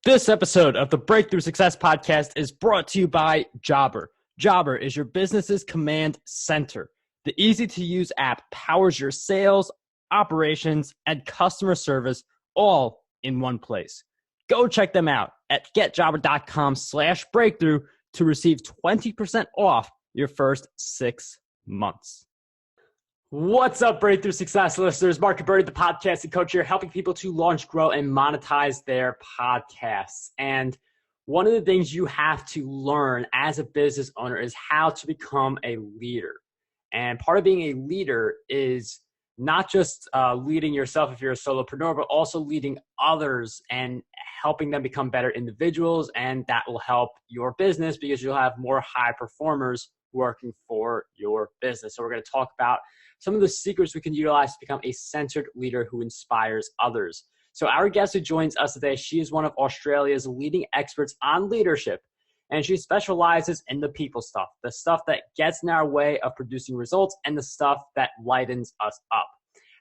This episode of the Breakthrough Success Podcast is brought to you by Jobber. Jobber is your business's command center. The easy-to-use app powers your sales, operations, and customer service all in one place. Go check them out at getjobber.com/breakthrough to receive 20% off your first 6 months. What's up, Breakthrough Success listeners? Mark Bird, the podcasting coach here, helping people to launch, grow, and monetize their podcasts. And one of the things you have to learn as a business owner is how to become a leader. And part of being a leader is not just leading yourself if you're a solopreneur, but also leading others and helping them become better individuals. And that will help your business because you'll have more high performers working for your business. So we're going to talk about some of the secrets we can utilize to become a centered leader who inspires others. So our guest who joins us today, she is one of Australia's leading experts on leadership, and she specializes in the people stuff, the stuff that gets in our way of producing results and the stuff that lightens us up.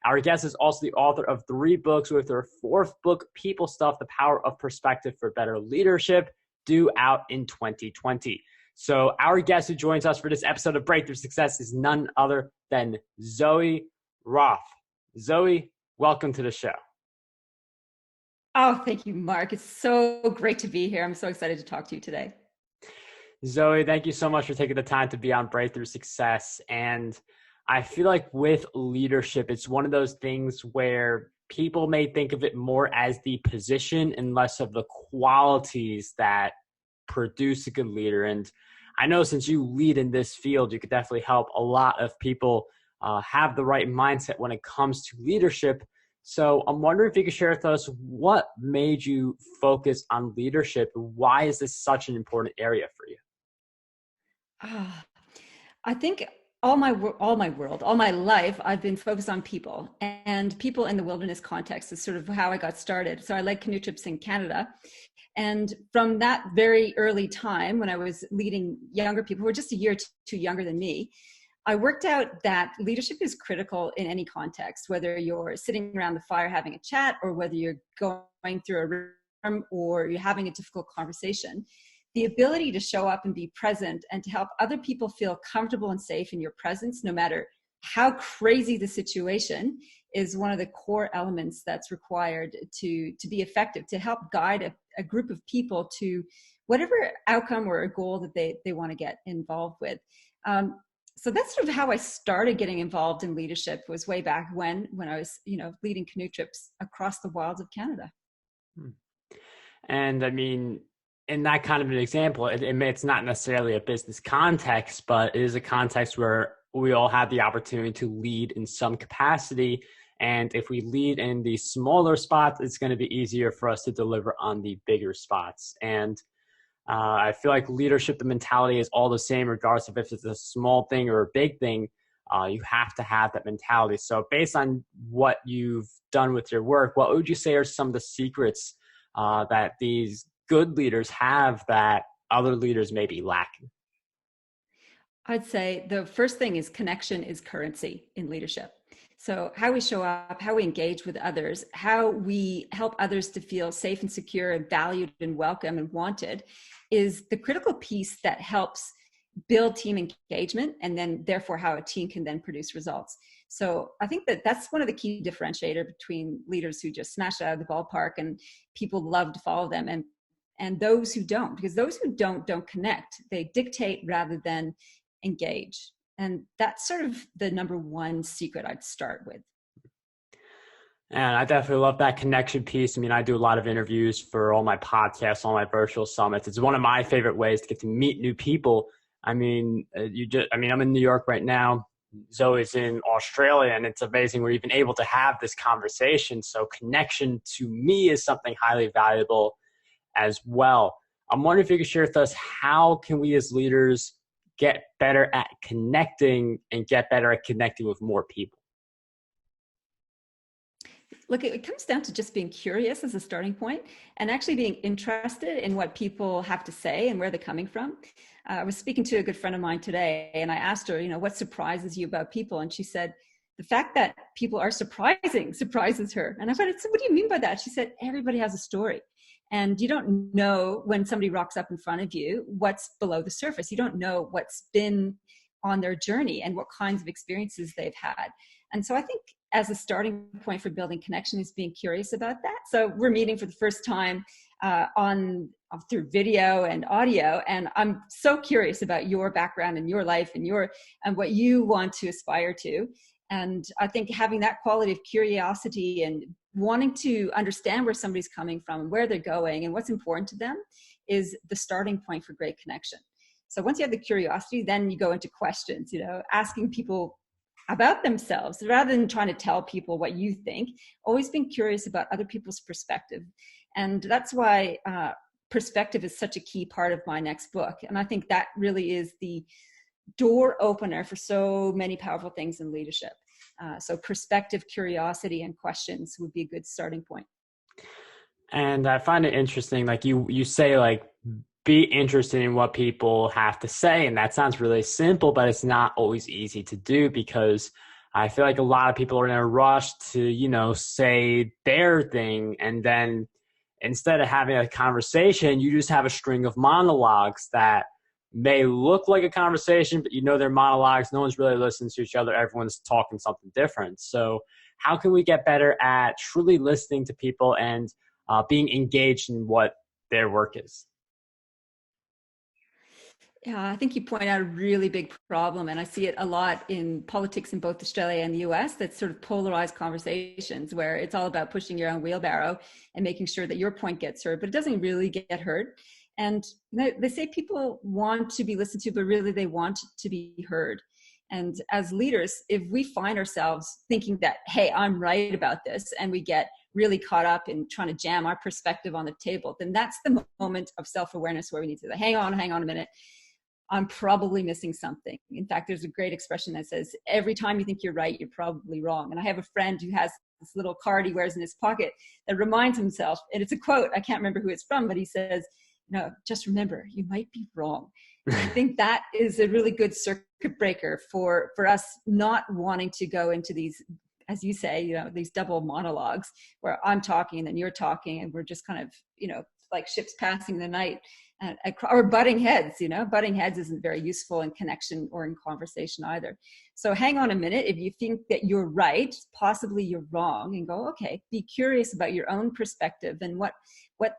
Our guest is also the author of 3 books, with her 4th book, People Stuff, The Power of Perspective for Better Leadership, due out in 2020. So our guest who joins us for this episode of Breakthrough Success is none other than Zoe Routh. Zoe, welcome to the show. Oh, thank you, Mark. It's so great to be here. I'm so excited to talk to you today. Zoe, thank you so much for taking the time to be on Breakthrough Success. And I feel like with leadership, it's one of those things where people may think of it more as the position and less of the qualities that produce a good leader. And I know since you lead in this field, you could definitely help a lot of people have the right mindset when it comes to leadership. So I'm wondering if you could share with us what made you focus on leadership. Why is this such an important area for you? I think all my life, I've been focused on people, and people in the wilderness context is sort of how I got started. So I led canoe trips in Canada. And from that very early time, when I was leading younger people who were just a year or two younger than me, I worked out that leadership is critical in any context, whether you're sitting around the fire having a chat, or whether you're going through a room, or you're having a difficult conversation. The ability to show up and be present and to help other people feel comfortable and safe in your presence, no matter how crazy the situation, is one of the core elements that's required to be effective, to help guide a group of people to whatever outcome or a goal that they want to get involved with. So that's sort of how I started getting involved in leadership, was way back when I was, leading canoe trips across the wilds of Canada. And I mean, in that kind of an example, it's not necessarily a business context, but it is a context where we all have the opportunity to lead in some capacity. And if we lead in the smaller spots, it's going to be easier for us to deliver on the bigger spots. And I feel like leadership, the mentality is all the same, regardless of if it's a small thing or a big thing. You have to have that mentality. So based on what you've done with your work, what would you say are some of the secrets that these good leaders have that other leaders may be lacking? I'd say the first thing is connection is currency in leadership. So how we show up, how we engage with others, how we help others to feel safe and secure and valued and welcome and wanted is the critical piece that helps build team engagement, and then therefore how a team can then produce results. So I think that's one of the key differentiator between leaders who just smash it out of the ballpark and people love to follow them, and those who don't, because those who don't connect. They dictate rather than engage. And that's sort of the number one secret I'd start with. And I definitely love that connection piece. I mean, I do a lot of interviews for all my podcasts, all my virtual summits. It's one of my favorite ways to get to meet new people. I mean, I'm in New York right now. Zoe's in Australia, and it's amazing we're even able to have this conversation. So connection to me is something highly valuable as well. I'm wondering if you could share with us, how can we as leaders get better at connecting and get better at connecting with more people? Look, it comes down to just being curious as a starting point, and actually being interested in what people have to say and where they're coming from. I was speaking to a good friend of mine today, and I asked her, what surprises you about people? And she said, the fact that people are surprises her. And I said, so what do you mean by that? She said, everybody has a story. And you don't know when somebody rocks up in front of you what's below the surface. You don't know what's been on their journey and what kinds of experiences they've had. And so I think as a starting point for building connection is being curious about that. So we're meeting for the first time through video and audio, and I'm so curious about your background and your life and what you want to aspire to. And I think having that quality of curiosity and wanting to understand where somebody's coming from, where they're going, and what's important to them is the starting point for great connection. So once you have the curiosity, then you go into questions, asking people about themselves rather than trying to tell people what you think. Always being curious about other people's perspective. And that's why perspective is such a key part of my next book. And I think that really is the door opener for so many powerful things in leadership. So perspective, curiosity, and questions would be a good starting point. And I find it interesting, like you say, like, be interested in what people have to say. And that sounds really simple, but it's not always easy to do, because I feel like a lot of people are in a rush to, say their thing. And then instead of having a conversation, you just have a string of monologues that may look like a conversation, but they're monologues. No one's really listening to each other. Everyone's talking something different. So how can we get better at truly listening to people and being engaged in what their work is? Yeah, I think you point out a really big problem, and I see it a lot in politics in both Australia and the US. That's sort of polarized conversations where it's all about pushing your own wheelbarrow and making sure that your point gets heard, but it doesn't really get heard. And they say people want to be listened to, but really they want to be heard. And as leaders, if we find ourselves thinking that, hey, I'm right about this, and we get really caught up in trying to jam our perspective on the table, then that's the moment of self-awareness where we need to say, hang on a minute. I'm probably missing something. In fact, there's a great expression that says, every time you think you're right, you're probably wrong. And I have a friend who has this little card he wears in his pocket that reminds himself, and it's a quote, I can't remember who it's from, but he says, just remember, you might be wrong. I think that is a really good circuit breaker for us not wanting to go into these, as you say, these double monologues where I'm talking and then you're talking and we're just kind of, like ships passing the night. Or butting heads, butting heads isn't very useful in connection or in conversation either. So hang on a minute. If you think that you're right, possibly you're wrong, and go, okay, be curious about your own perspective and what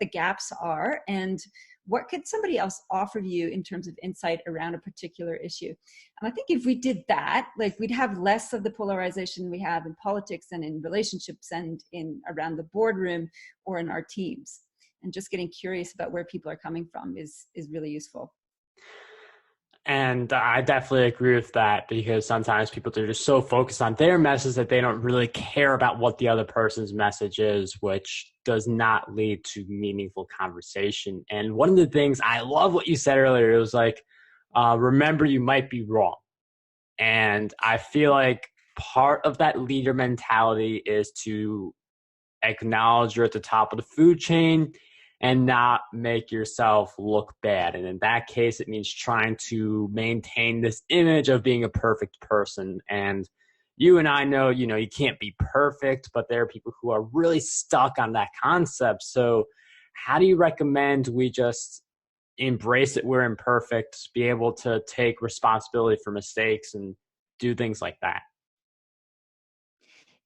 the gaps are and what could somebody else offer you in terms of insight around a particular issue. And I think if we did that, like, we'd have less of the polarization we have in politics and in relationships and in around the boardroom or in our teams. And just getting curious about where people are coming from is really useful. And I definitely agree with that, because sometimes people are just so focused on their message that they don't really care about what the other person's message is, which does not lead to meaningful conversation. And one of the things, I love what you said earlier, it was like, remember, you might be wrong. And I feel like part of that leader mentality is to acknowledge you're at the top of the food chain and not make yourself look bad. And in that case, it means trying to maintain this image of being a perfect person. And you and I know, you can't be perfect, but there are people who are really stuck on that concept. So how do you recommend we just embrace it? We're imperfect, be able to take responsibility for mistakes and do things like that?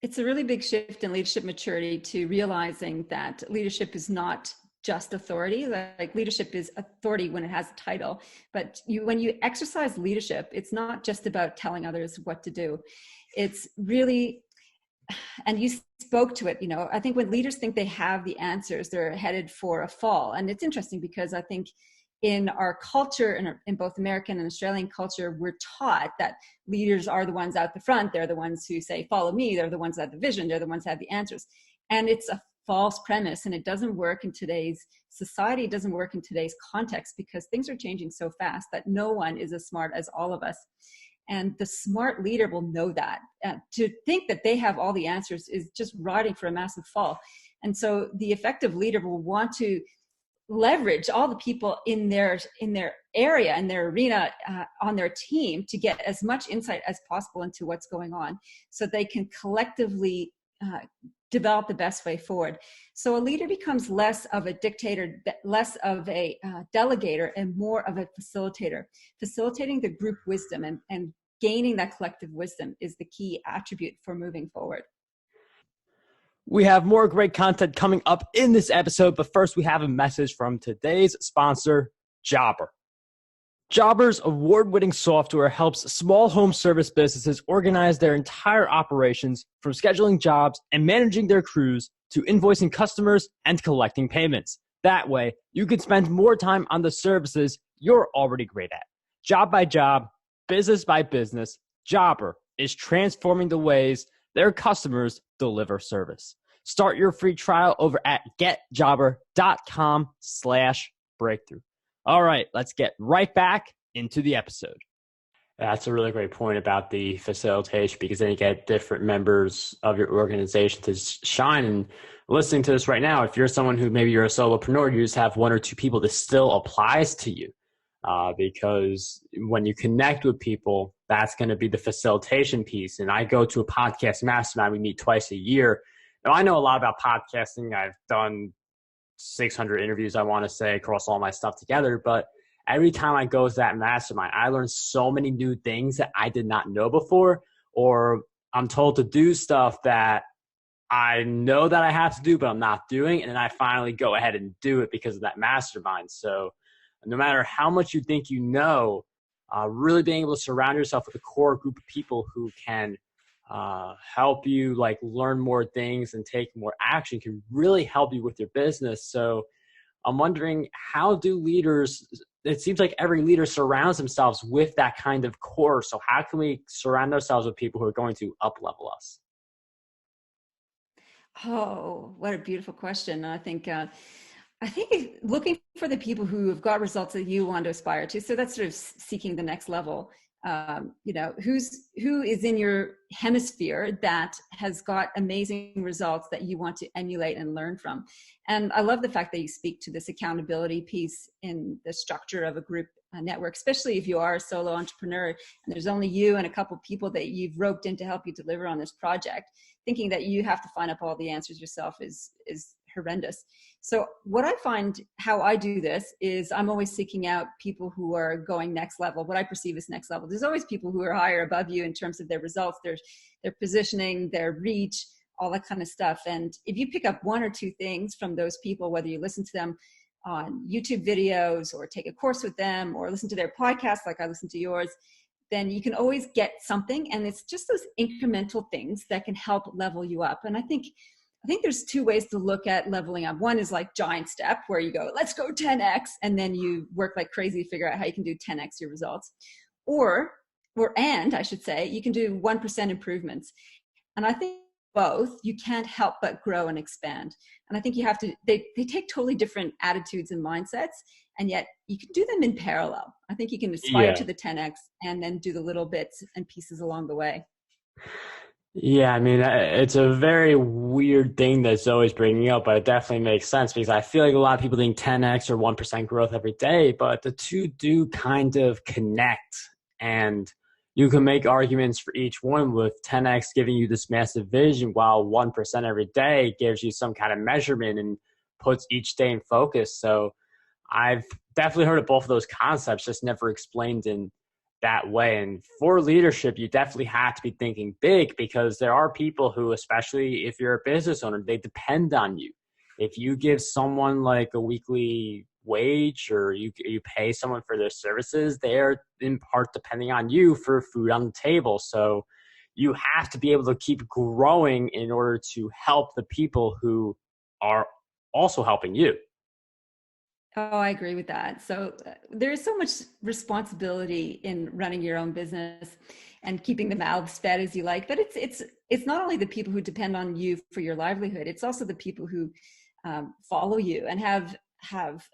It's a really big shift in leadership maturity to realizing that leadership is not just authority. Like, leadership is authority when it has a title, but when you exercise leadership, it's not just about telling others what to do. It's really, and you spoke to it, I think when leaders think they have the answers, they're headed for a fall. And it's interesting because I think in our culture, in both American and Australian culture, we're taught that leaders are the ones out the front. They're the ones who say, follow me. They're the ones that have the vision. They're the ones that have the answers. And it's a false premise, and it doesn't work in today's society. It doesn't work in today's context, because things are changing so fast that no one is as smart as all of us. And the smart leader will know that. To think that they have all the answers is just riding for a massive fall. And so the effective leader will want to leverage all the people in their area, in their arena, on their team, to get as much insight as possible into what's going on, so they can collectively develop the best way forward. So a leader becomes less of a dictator, less of a delegator, and more of a facilitator. Facilitating the group wisdom and gaining that collective wisdom is the key attribute for moving forward. We have more great content coming up in this episode, but first we have a message from today's sponsor, Jobber. Jobber's award-winning software helps small home service businesses organize their entire operations, from scheduling jobs and managing their crews to invoicing customers and collecting payments. That way, you can spend more time on the services you're already great at. Job by job, business by business, Jobber is transforming the ways their customers deliver service. Start your free trial over at getjobber.com/breakthrough. All right, let's get right back into the episode. That's a really great point about the facilitation, because then you get different members of your organization to shine. And listening to this right now, if you're someone who maybe you're a solopreneur, you just have one or two people, this still applies to you, because when you connect with people, that's going to be the facilitation piece. And I go to a podcast mastermind. We meet twice a year. Now, I know a lot about podcasting. I've done 600 interviews, I want to say, across all my stuff together. But every time I go to that mastermind, I learn so many new things that I did not know before, or I'm told to do stuff that I know that I have to do, but I'm not doing. And then I finally go ahead and do it because of that mastermind. So no matter how much you think you know, really being able to surround yourself with a core group of people who can help you like learn more things and take more action can really help you with your business. So I'm wondering, how do leaders, it seems like every leader surrounds themselves with that kind of core. So how can we surround ourselves with people who are going to up level us? Oh, what a beautiful question. I think looking for the people who have got results that you want to aspire to. So that's sort of seeking the next level. Who is in your hemisphere that has got amazing results that you want to emulate and learn from. And I love the fact that you speak to this accountability piece in the structure of a group network, especially if you are a solo entrepreneur and there's only you and a couple people that you've roped in to help you deliver on this project. Thinking that you have to find up all the answers yourself is horrendous. So what I find, how I do this is I'm always seeking out people who are going next level, what I perceive as next level. There's always people who are higher above you in terms of their results, their positioning, their reach, all that kind of stuff. And if you pick up one or two things from those people, whether you listen to them on YouTube videos or take a course with them or listen to their podcast like I listen to yours, then you can always get something. And it's just those incremental things that can help level you up. And I think there's two ways to look at leveling up. One is like giant step, where you go, let's go 10x, and then you work like crazy to figure out how you can do 10x your results. And I should say, you can do 1% improvements. And I think both, you can't help but grow and expand. And I think you have to, they take totally different attitudes and mindsets, and yet you can do them in parallel. I think you can aspire to the 10x and then do the little bits and pieces along the way. Yeah, I mean, it's a very weird thing that Zoe's bringing up, but it definitely makes sense, because I feel like a lot of people think 10x or 1% growth every day, but the two do kind of connect. And you can make arguments for each one, with 10x giving you this massive vision, while 1% every day gives you some kind of measurement and puts each day in focus. So I've definitely heard of both of those concepts, just never explained in that way. And for leadership, you definitely have to be thinking big, because there are people who, especially if you're a business owner, they depend on you. If you give someone like a weekly wage, or you pay someone for their services, they're in part depending on you for food on the table. So you have to be able to keep growing in order to help the people who are also helping you. Oh, I agree with that. So there is so much responsibility in running your own business and keeping the mouths fed as you like. But it's not only the people who depend on you for your livelihood; it's also the people who follow you and have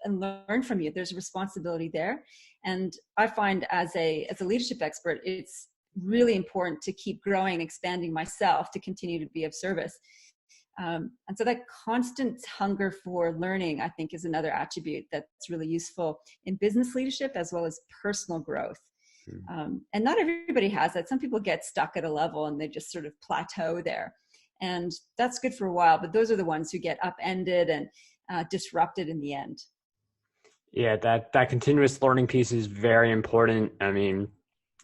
and learn from you. There's a responsibility there, and I find as a leadership expert, it's really important to keep growing and expanding myself to continue to be of service. And so that constant hunger for learning, I think, is another attribute that's really useful in business leadership as well as personal growth. And not everybody has that. Some people get stuck at a level and they just sort of plateau there. And that's good for a while, but those are the ones who get upended and disrupted in the end. Yeah, that continuous learning piece is very important. I mean,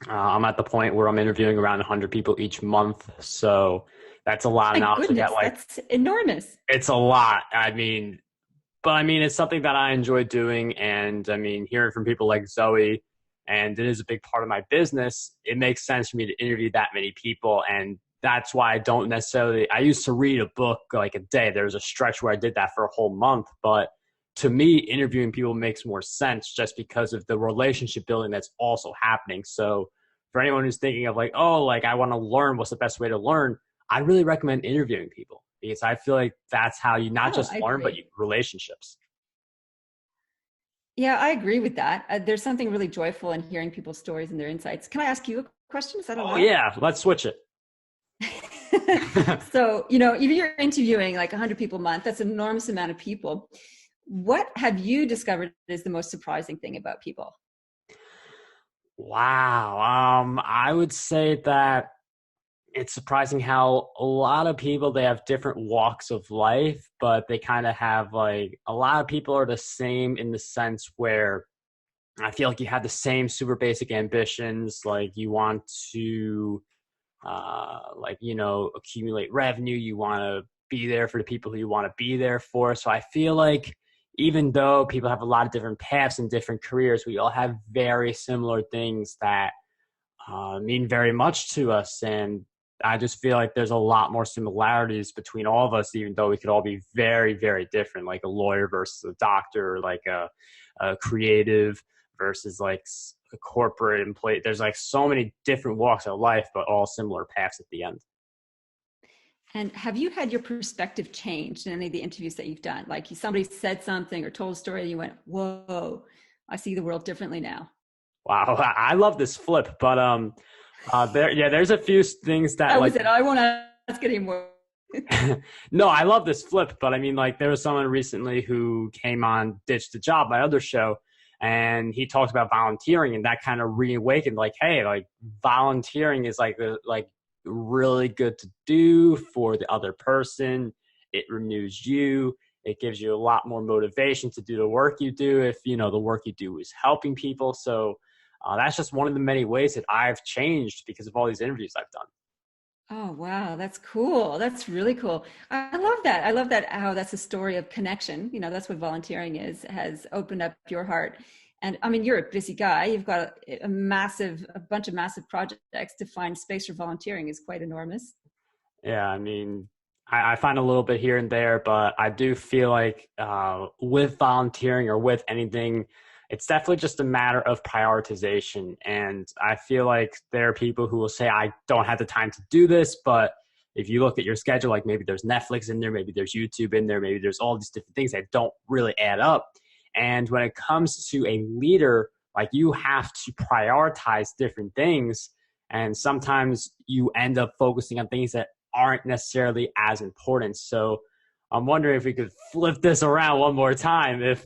I'm at the point where I'm interviewing around 100 people each month, so that's a lot of My knowledge to get. goodness, Like, that's enormous. it's a lot. I mean, but I mean, it's something that I enjoy doing, and I mean, hearing from people like Zoe, and it is a big part of my business. It makes sense for me to interview that many people, and that's why I don't necessarily. I used to read a book like a day. There was a stretch where I did that for a whole month, but to me, interviewing people makes more sense just because of the relationship building that's also happening. So for anyone who's thinking of like, oh, like I want to learn, what's the best way to learn? I really recommend interviewing people because I feel like that's how you not Oh, just I learn, but agree. you relationships. Yeah, I agree with that. There's something really joyful in hearing people's stories and their insights. Can I ask you a question? Is that Oh allowed? yeah, let's switch it. So, if you're interviewing like 100 people a month, that's an enormous amount of people. What have you discovered is the most surprising thing about people? Wow. I would say that it's surprising how a lot of people they have different walks of life, but they kind of have like a lot of people are the same in the sense where I feel like you have the same super basic ambitions. Like you want to, accumulate revenue. You want to be there for the people who you want to be there for. So I feel like even though people have a lot of different paths and different careers, we all have very similar things that mean very much to us. And I just feel like there's a lot more similarities between all of us, even though we could all be very, very different, like a lawyer versus a doctor, or like a creative versus like a corporate employee. There's like so many different walks of life, but all similar paths at the end. And have you had your perspective changed in any of the interviews that you've done? Like somebody said something or told a story and you went, whoa, I see the world differently now. Wow, I love this flip, but there's a few things that That like was it. I won't ask anymore. no, I love this flip, but I mean, like, there was someone recently who came on Ditch the Job, my other show, and he talked about volunteering, and that kind of reawakened, like, hey, like, volunteering is like really good to do for the other person. It renews you. It gives you a lot more motivation to do the work you do if the work you do is helping people. So that's just one of the many ways that I've changed because of all these interviews I've done. Oh, wow. That's cool. That's really cool. I love that. I love that how that's a story of connection. That's what volunteering is, has opened up your heart. And I mean, you're a busy guy. You've got a bunch of massive projects. To find space for volunteering is quite enormous. Yeah, I mean, I find a little bit here and there, but I do feel like with volunteering or with anything, it's definitely just a matter of prioritization. And I feel like there are people who will say, I don't have the time to do this, but if you look at your schedule, like maybe there's Netflix in there, maybe there's YouTube in there, maybe there's all these different things that don't really add up. And when it comes to a leader, like you have to prioritize different things. And sometimes you end up focusing on things that aren't necessarily as important. So I'm wondering if we could flip this around one more time. If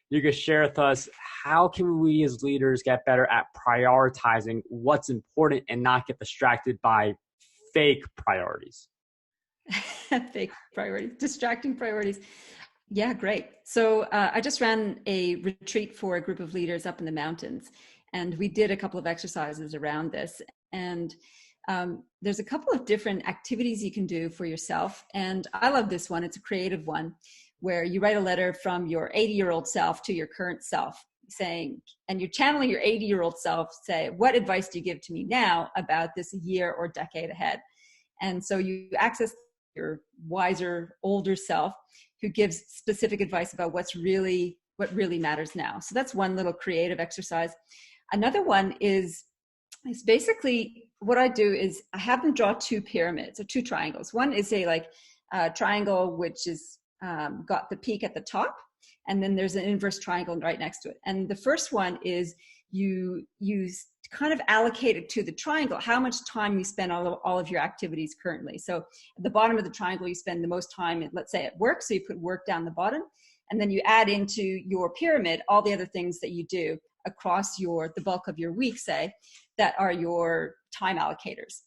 you could share with us, how can we as leaders get better at prioritizing what's important and not get distracted by fake priorities? Fake priorities, distracting priorities. Yeah, great. So I just ran a retreat for a group of leaders up in the mountains, and we did a couple of exercises around this. And there's a couple of different activities you can do for yourself. And I love this one. It's a creative one where you write a letter from your 80-year-old self to your current self saying, and you're channeling your 80-year-old self, say, what advice do you give to me now about this year or decade ahead? And so you access your wiser, older self who gives specific advice about what really matters now. So that's one little creative exercise. Another one is basically what I do is I have them draw two pyramids or two triangles. One is a triangle which is got the peak at the top, and then there's an inverse triangle right next to it. And the first one is you kind of allocate it to the triangle, how much time you spend on all of your activities currently. So at the bottom of the triangle, you spend the most time, let's say at work. So you put work down the bottom, and then you add into your pyramid all the other things that you do across the bulk of your week, say, that are your time allocators.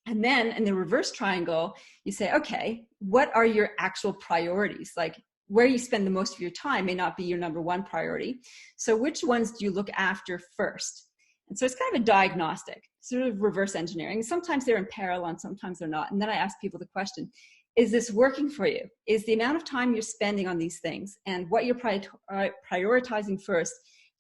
And then in the reverse triangle, you say, okay, what are your actual priorities? Like where you spend the most of your time may not be your number one priority. So which ones do you look after first? And so it's kind of a diagnostic, sort of reverse engineering. Sometimes they're in parallel and sometimes they're not. And then I ask people the question, is this working for you? Is the amount of time you're spending on these things and what you're prioritizing first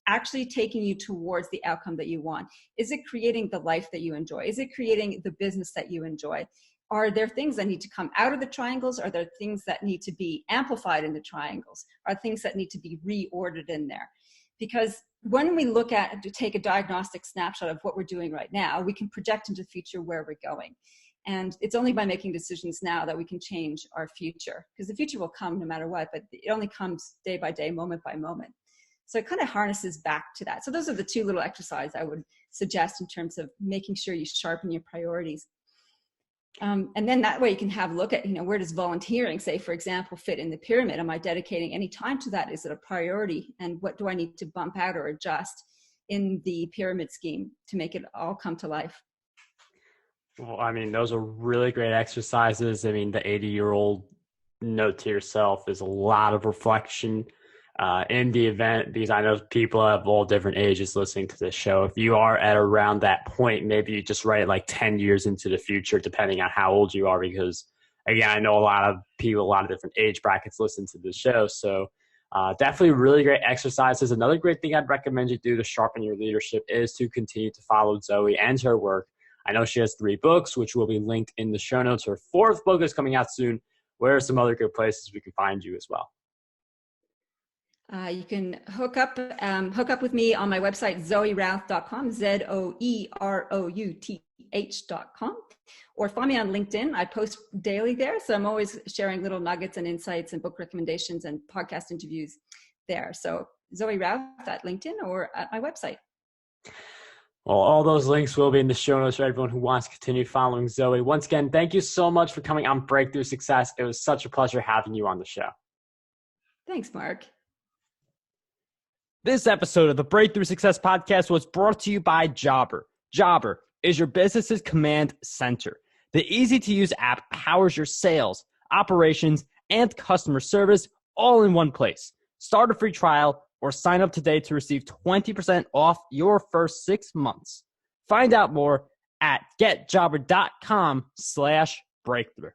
actually taking you towards the outcome that you want? Is it creating the life that you enjoy? Is it creating the business that you enjoy? Are there things that need to come out of the triangles? Are there things that need to be amplified in the triangles? Are things that need to be reordered in there? Because when we look at, to take a diagnostic snapshot of what we're doing right now, we can project into the future where we're going. And it's only by making decisions now that we can change our future, because the future will come no matter what, but it only comes day by day, moment by moment. So it kind of harnesses back to that. So those are the two little exercises I would suggest in terms of making sure you sharpen your priorities. And then that way you can have a look at, where does volunteering, say, for example, fit in the pyramid? Am I dedicating any time to that? Is it a priority? And what do I need to bump out or adjust in the pyramid scheme to make it all come to life? Well, those are really great exercises. The 80-year-old note to yourself is a lot of reflection in the event, because I know people of all different ages listening to this show. If you are at around that point, maybe you just write like 10 years into the future, depending on how old you are, because again, I know a lot of people, a lot of different age brackets listen to this show. So definitely really great exercises. Another great thing I'd recommend you do to sharpen your leadership is to continue to follow Zoe and her work. I know she has 3 books, which will be linked in the show notes. Her 4th book is coming out soon. Where are some other good places we can find you as well? You can hook up with me on my website, zoerouth.com, ZOEROUTH.com, or find me on LinkedIn. I post daily there, so I'm always sharing little nuggets and insights and book recommendations and podcast interviews there. So Zoe Routh at LinkedIn or at my website. Well, all those links will be in the show notes for everyone who wants to continue following Zoe. Once again, thank you so much for coming on Breakthrough Success. It was such a pleasure having you on the show. Thanks, Mark. This episode of the Breakthrough Success Podcast was brought to you by Jobber. Jobber is your business's command center. The easy-to-use app powers your sales, operations, and customer service all in one place. Start a free trial or sign up today to receive 20% off your first 6 months. Find out more at getjobber.com/breakthrough.